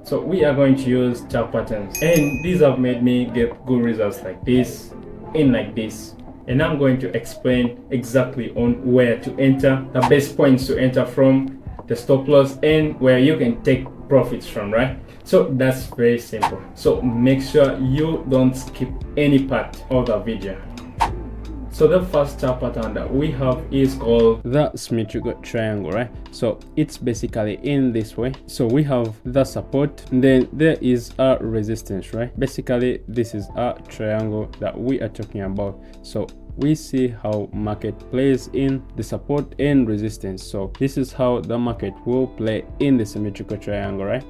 So we are going to use chart patterns, and these have made me get good results like this and like this. And I'm going to explain exactly on where to enter, the best points to enter from, the stop loss, and where you can take profits from, right? So that's very simple. So make sure you don't skip any part of the video. So the first chart pattern that we have is called the symmetrical triangle, right? So it's basically in this way. So we have the support, then there is a resistance, right? Basically this is a triangle that we are talking about. So we see how market plays in the support and resistance. So this is how the market will play in the symmetrical triangle, right?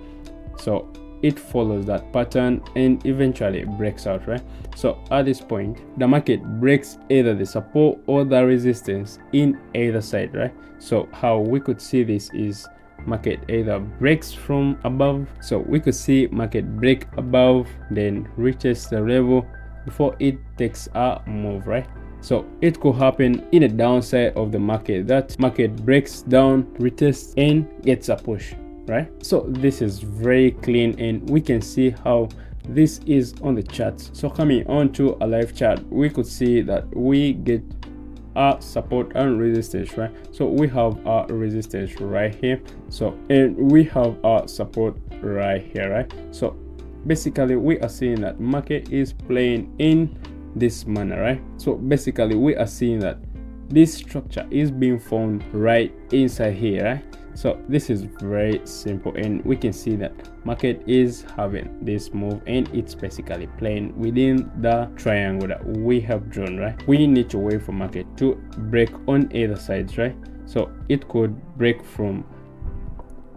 So it follows that pattern and eventually breaks out, right? So at this point the market breaks either the support or the resistance in either side, right? So how we could see this is market either breaks from above. So we could see market break above, then reaches the level before it takes a move, right? So it could happen in the downside of the market, that market breaks down, retests, and gets a push, right? So this is very clean, and we can see how this is on the charts. So coming on to a live chart, we could see that we get a support and resistance, right? So we have a resistance right here, so and we have a support right here, right? So basically we are seeing that market is playing in this manner, right? So basically we are seeing that this structure is being formed right inside here, right? So this is very simple, and we can see that market is having this move, and it's basically playing within the triangle that we have drawn, right? We need to wait for market to break on either sides, right? So it could break from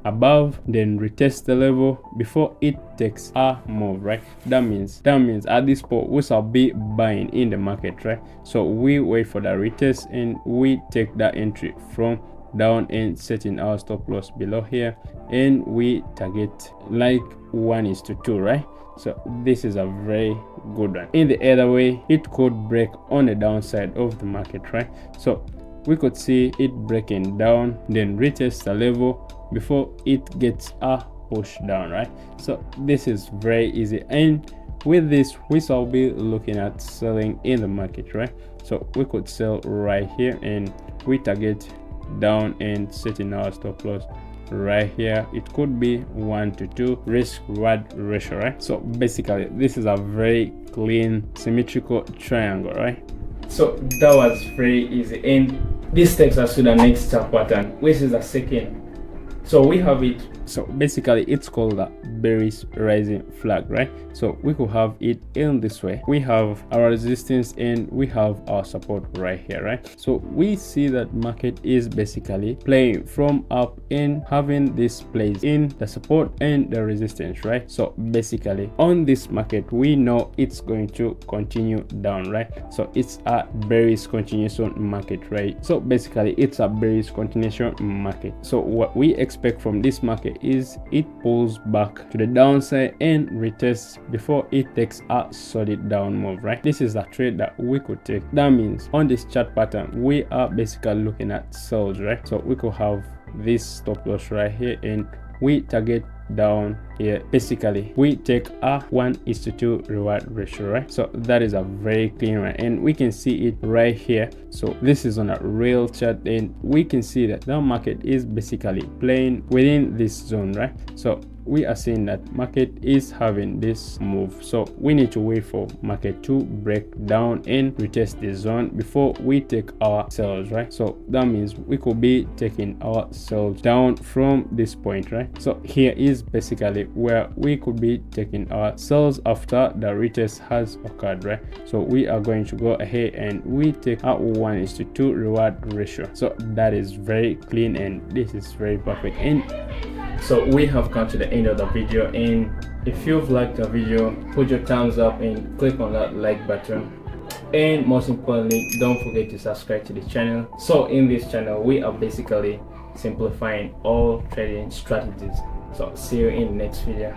above, then retest the level before it takes a move, right? That means at this point we shall be buying in the market, right? So we wait for the retest and we take that entry from down and setting our stop loss below here, and we target like 1:2, right? So this is a very good one. In the other way, it could break on the downside of the market, right? So we could see it breaking down, then retest the level before it gets a push down, right? So this is very easy, and with this we shall be looking at selling in the market, right? So we could sell right here, and we target down and setting our stop loss right here. It could be 1:2 risk reward ratio, right? So basically this is a very clean symmetrical triangle, right? So that was very easy, and this takes us to the next chart pattern, which is the second. So we have it, so basically it's called the bearish rising flag, right? So we could have it in this way. We have our resistance and we have our support right here, right? So we see that market is basically playing from up and having this place in the support and the resistance, right? So basically on this market we know it's going to continue down, right? So it's a bearish continuation market, right? So basically it's a bearish continuation market. So what we expect from this market is it pulls back to the downside and retests before it takes a solid down move, right? This is a trade that we could take. That means on this chart pattern we are basically looking at sells, right? So we could have this stop loss right here, and we target down here. Basically we take a 1:2 reward ratio, right? So that is a very clean one, and we can see it right here. So this is on a real chart, and we can see that the market is basically playing within this zone, right? So we are seeing that market is having this move, so we need to wait for market to break down and retest this zone before we take our sells, right? So that means we could be taking our sells down from this point, right? So here is basically where we could be taking our sells after the retest has occurred, right? So we are going to go ahead and we take a 1:2 reward ratio. So that is very clean, and this is very perfect. And so we have come to the end of the video, and if you've liked the video, put your thumbs up and click on that like button, and most importantly don't forget to subscribe to the channel. So in this channel we are basically simplifying all trading strategies. So see you in the next video.